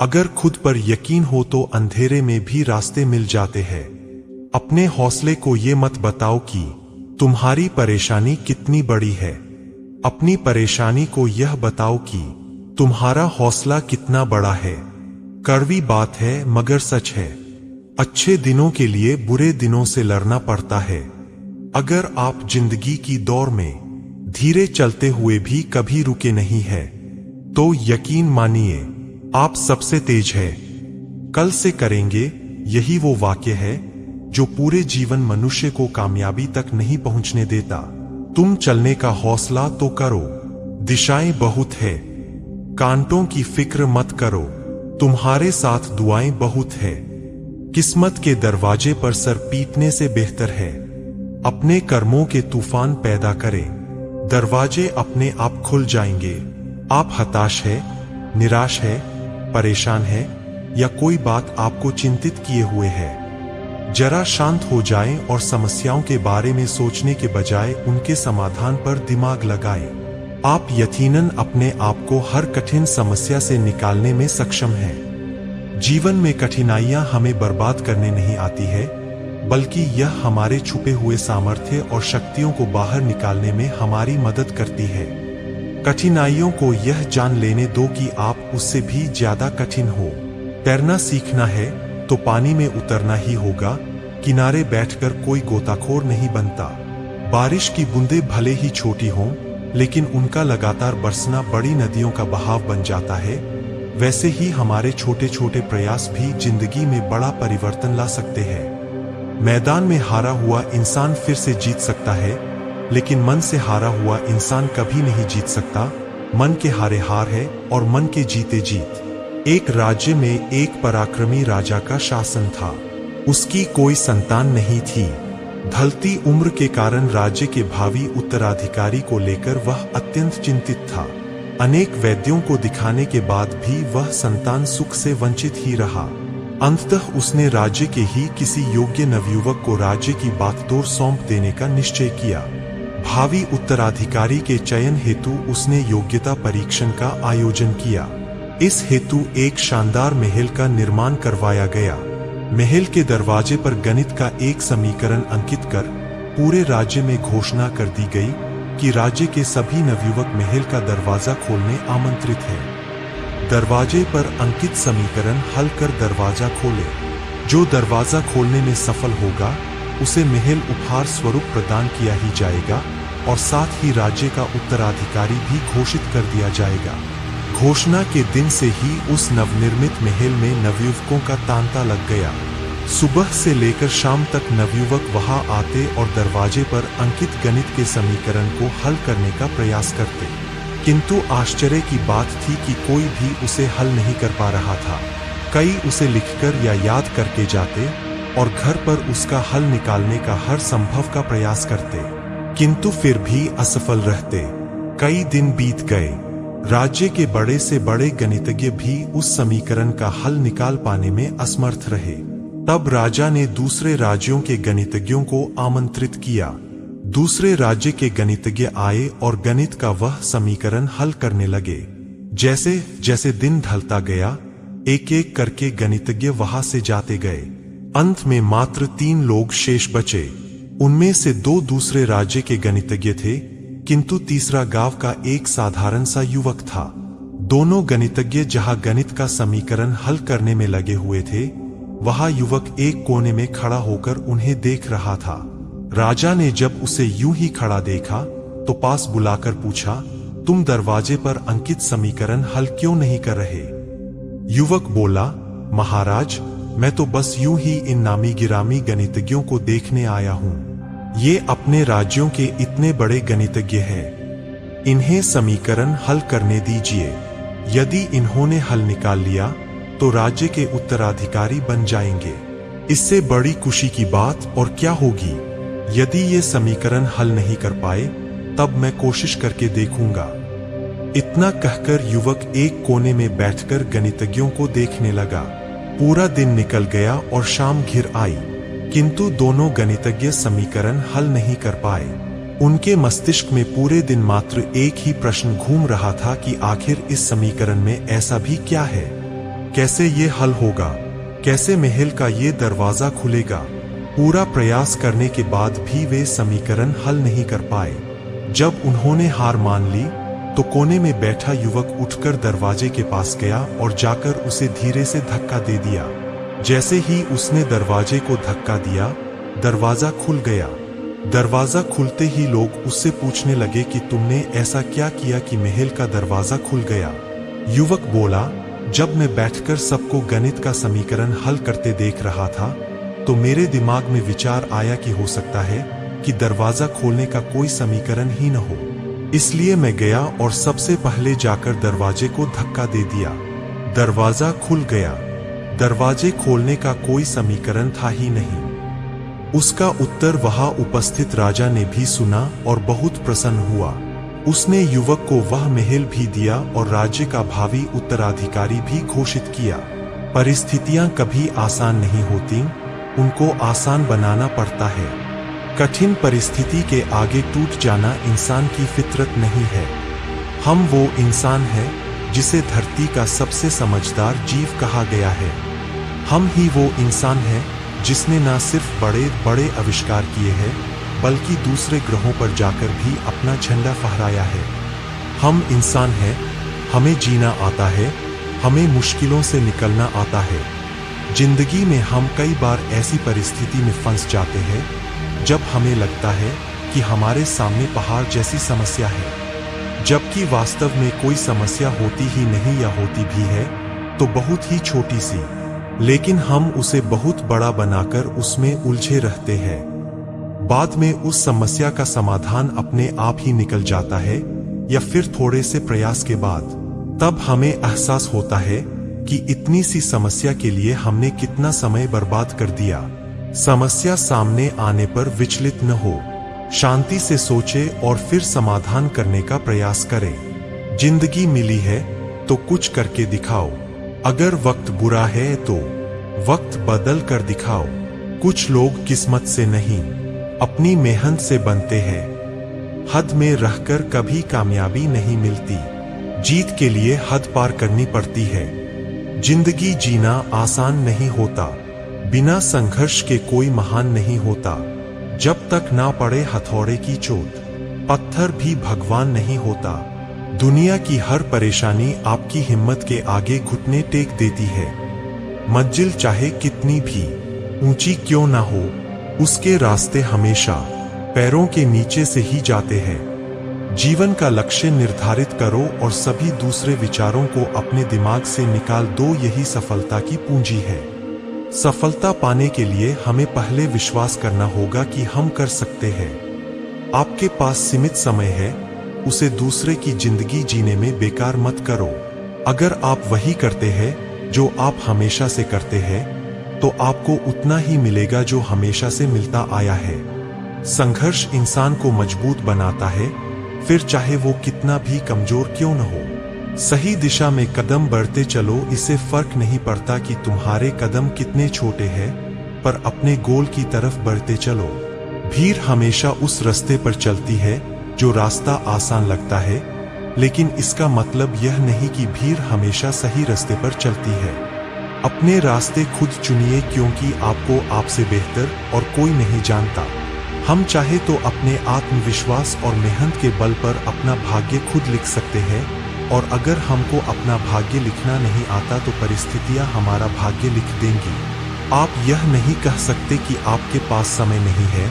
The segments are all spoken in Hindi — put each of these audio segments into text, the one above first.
अगर खुद पर यकीन हो तो अंधेरे में भी रास्ते मिल जाते हैं। अपने हौसले को ये मत बताओ कि तुम्हारी परेशानी कितनी बड़ी है। अपनी परेशानी को यह बताओ कि तुम्हारा हौसला कितना बड़ा है। कड़वी बात है मगर सच है। अच्छे दिनों के लिए बुरे दिनों से लड़ना पड़ता है। अगर आप जिंदगी की दौड़ में धीरे चलते हुए भी कभी रुके नहीं है तो यकीन मानिए आप सबसे तेज है। कल से करेंगे यही वो वाक्य है जो पूरे जीवन मनुष्य को कामयाबी तक नहीं पहुंचने देता। तुम चलने का हौसला तो करो, दिशाएं बहुत है, कांटों की फिक्र मत करो, तुम्हारे साथ दुआएं बहुत है। किस्मत के दरवाजे पर सर पीटने से बेहतर है अपने कर्मों के तूफान पैदा करें। दरवाजे अपने आप खुल जाएंगे। आप हताश है, निराश है, परेशान है या कोई बात आपको चिंतित किए हुए है, जरा शांत हो जाएं और समस्याओं के बारे में सोचने के बजाय उनके समाधान पर दिमाग लगाएं। आप यकीनन अपने आप को हर कठिन समस्या से निकालने में सक्षम हैं। जीवन में कठिनाइयां हमें बर्बाद करने नहीं आती है, बल्कि यह हमारे छुपे हुए सामर्थ्य और शक्तियों को बाहर निकालने में हमारी मदद करती है। कठिनाइयों को यह जान लेने दो कि आप उससे भी ज्यादा कठिन हो। तैरना सीखना है तो पानी में उतरना ही होगा, किनारे बैठकर कोई गोताखोर नहीं बनता। बारिश की बूंदें भले ही छोटी हों, लेकिन उनका लगातार बरसना बड़ी नदियों का बहाव बन जाता है। वैसे ही हमारे छोटे छोटे प्रयास भी जिंदगी में बड़ा परिवर्तन ला सकते हैं। मैदान में हारा हुआ इंसान फिर से जीत सकता है, लेकिन मन से हारा हुआ इंसान कभी नहीं जीत सकता। मन के हारे हार है और मन के जीते जीत। एक राज्य में एक पराक्रमी राजा का शासन था। उसकी कोई संतान नहीं थी। ढलती उम्र के कारण राज्य के भावी उत्तराधिकारी को लेकर वह अत्यंत चिंतित था। अनेक वैद्यों को दिखाने के बाद भी वह संतान सुख से वंचित ही रहा। अंततः उसने राज्य के ही किसी योग्य नवयुवक को राज्य की बागडोर सौंप देने का निश्चय किया। भावी उत्तराधिकारी के चयन हेतु उसने योग्यता परीक्षण का आयोजन किया। इस हेतु एक शानदार महल का निर्माण करवाया गया। महल के दरवाजे पर गणित का एक समीकरण अंकित कर पूरे राज्य में घोषणा कर दी गई कि राज्य के सभी नवयुवक महल का दरवाजा खोलने आमंत्रित हैं। दरवाजे पर अंकित समीकरण हल कर दरवाजा खोले। जो दरवाजा खोलने में सफल होगा उसे महल उपहार स्वरूप प्रदान किया ही जाएगा और साथ ही राज्य का उत्तराधिकारी भी घोषित कर दिया जाएगा। घोषणा के दिन से ही उस नवनिर्मित महल में नवयुवकों का तांता लग गया। सुबह से लेकर शाम तक नवयुवक वहां आते और दरवाजे पर अंकित गणित के समीकरण को हल करने का प्रयास करते, किंतु आश्चर्य की बात थी कि कोई भी उसे हल नहीं कर पा रहा था। कई उसे लिखकर या याद करके जाते और घर पर उसका हल निकालने का हर संभव का प्रयास करते, किंतु फिर भी असफल रहते। कई दिन बीत गए। राज्य के बड़े से बड़े गणितज्ञ भी उस समीकरण का हल निकाल पाने में असमर्थ रहे। तब राजा ने दूसरे राज्यों के गणितज्ञों को आमंत्रित किया। दूसरे राज्य के गणितज्ञ आए और गणित का वह समीकरण हल करने लगे। जैसे जैसे दिन ढलता गया, एक एक करके गणितज्ञ वहां से जाते गए। अंत में मात्र 3 लोग शेष बचे। उनमें से 2 दूसरे राज्य के गणितज्ञ थे, किंतु तीसरा गांव का एक साधारण सा युवक था। दोनों गणितज्ञ जहां गणित का समीकरण हल करने में लगे हुए थे, वहां युवक एक कोने में खड़ा होकर उन्हें देख रहा था। राजा ने जब उसे यूं ही खड़ा देखा तो पास बुलाकर पूछा, तुम दरवाजे पर अंकित समीकरण हल क्यों नहीं कर रहे? युवक बोला, महाराज, मैं तो बस यूं ही इन नामी गिरामी गणितज्ञों को देखने आया हूं। ये अपने राज्यों के इतने बड़े गणितज्ञ हैं, इन्हें समीकरण हल करने दीजिए। यदि इन्होंने हल निकाल लिया तो राज्य के उत्तराधिकारी बन जाएंगे। इससे बड़ी खुशी की बात और क्या होगी? यदि ये समीकरण हल नहीं कर पाए तब मैं कोशिश करके देखूंगा। इतना कहकर युवक एक कोने में बैठकर गणितज्ञों को देखने लगा। पूरा दिन निकल गया और शाम घिर आई, किंतु दोनों गणितज्ञ समीकरण हल नहीं कर पाए। उनके मस्तिष्क में पूरे दिन मात्र एक ही प्रश्न घूम रहा था कि आखिर इस समीकरण में ऐसा भी क्या है कैसे ये हल होगा, कैसे महल का ये दरवाजा खुलेगा। पूरा प्रयास करने के बाद भी वे समीकरण हल नहीं कर पाए। जब उन्होंने हार मान ली तो कोने में बैठा युवक उठकर दरवाजे के पास गया और जाकर उसे धीरे से धक्का दे दिया। जैसे ही उसने दरवाजे को धक्का दिया, दरवाजा खुल गया। दरवाजा खुलते ही लोग उससे पूछने लगे कि तुमने ऐसा क्या किया कि महल का दरवाजा खुल गया। युवक बोला, जब मैं बैठकर सबको गणित का समीकरण हल करते देख रहा था तो मेरे दिमाग में विचार आया कि हो सकता है कि दरवाजा खोलने का कोई समीकरण ही न हो। इसलिए मैं गया और सबसे पहले जाकर दरवाजे को धक्का दे दिया। दरवाजा खुल गया। दरवाजे खोलने का कोई समीकरण था ही नहीं। उसका उत्तर वहां उपस्थित राजा ने भी सुना और बहुत प्रसन्न हुआ। उसने युवक को वह महल भी दिया और राज्य का भावी उत्तराधिकारी भी घोषित किया। परिस्थितियां कभी आसान नहीं होती, उनको आसान बनाना पड़ता है। कठिन परिस्थिति के आगे टूट जाना इंसान की फितरत नहीं है। हम वो इंसान है जिसे धरती का सबसे समझदार जीव कहा गया है। हम ही वो इंसान है जिसने न सिर्फ बड़े बड़े आविष्कार किए हैं बल्कि दूसरे ग्रहों पर जाकर भी अपना झंडा फहराया है। हम इंसान हैं, हमें जीना आता है, हमें मुश्किलों से निकलना आता है। जिंदगी में हम कई बार ऐसी परिस्थिति में फंस जाते हैं जब हमें लगता है कि हमारे सामने पहाड़ जैसी समस्या है, जबकि वास्तव में कोई समस्या होती ही नहीं या होती भी है तो बहुत ही छोटी सी, लेकिन हम उसे बहुत बड़ा बनाकर उसमें उलझे रहते हैं। बाद में उस समस्या का समाधान अपने आप ही निकल जाता है या फिर थोड़े से प्रयास के बाद। तब हमें एहसास होता है कि इतनी सी समस्या के लिए हमने कितना समय बर्बाद कर दिया। समस्या सामने आने पर विचलित न हो, शांति से सोचे और फिर समाधान करने का प्रयास करें। जिंदगी मिली है तो कुछ करके दिखाओ। अगर वक्त बुरा है तो वक्त बदल कर दिखाओ। कुछ लोग किस्मत से नहीं, अपनी मेहनत से बनते हैं। हद में रहकर कभी कामयाबी नहीं मिलती। जीत के लिए हद पार करनी पड़ती है। जिंदगी जीना आसान नहीं होता। बिना संघर्ष के कोई महान नहीं होता। जब तक ना पड़े हथौड़े की चोट, पत्थर भी भगवान नहीं होता। दुनिया की हर परेशानी आपकी हिम्मत के आगे घुटने टेक देती है। मंजिल चाहे कितनी भी ऊंची क्यों ना हो, उसके रास्ते हमेशा पैरों के नीचे से ही जाते हैं। जीवन का लक्ष्य निर्धारित करो और सभी दूसरे विचारों को अपने दिमाग से निकाल दो। यही सफलता की पूंजी है। सफलता पाने के लिए हमें पहले विश्वास करना होगा कि हम कर सकते हैं। आपके पास सीमित समय है, उसे दूसरे की जिंदगी जीने में बेकार मत करो। अगर आप वही करते हैं जो आप हमेशा से करते हैं तो आपको उतना ही मिलेगा जो हमेशा से मिलता आया है। संघर्ष इंसान को मजबूत बनाता है, फिर चाहे वो कितना भी कमजोर क्यों न हो। सही दिशा में कदम बढ़ते चलो। इससे फर्क नहीं पड़ता कि तुम्हारे कदम कितने छोटे हैं, पर अपने गोल की तरफ बढ़ते चलो। भीड़ हमेशा उस रास्ते पर चलती है जो रास्ता आसान लगता है, लेकिन इसका मतलब यह नहीं कि भीड़ हमेशा सही रास्ते पर चलती है। अपने रास्ते खुद चुनिए, क्योंकि आपको आपसे बेहतर और कोई नहीं जानता। हम चाहे तो अपने आत्मविश्वास और मेहनत के बल पर अपना भाग्य खुद लिख सकते हैं, और अगर हमको अपना भाग्य लिखना नहीं आता तो परिस्थितियां हमारा भाग्य लिख देंगी। आप यह नहीं कह सकते कि आपके पास समय नहीं है,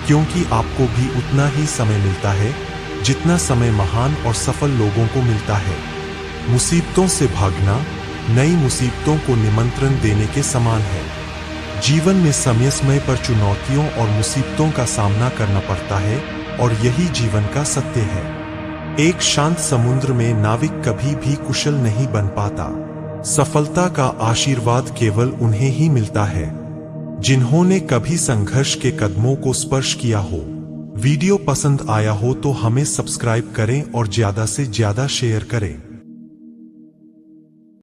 क्योंकि आपको भी उतना ही समय मिलता है जितना समय महान और सफल लोगों को मिलता है। मुसीबतों से भागना नई मुसीबतों को निमंत्रण देने के समान है। जीवन में समय समय पर चुनौतियों और मुसीबतों का सामना करना पड़ता है, और यही जीवन का सत्य है। एक शांत समुद्र में नाविक कभी भी कुशल नहीं बन पाता। सफलता का आशीर्वाद केवल उन्हें ही मिलता है जिन्होंने कभी संघर्ष के कदमों को स्पर्श किया हो। वीडियो पसंद आया हो तो हमें सब्सक्राइब करें और ज्यादा से ज्यादा शेयर करें।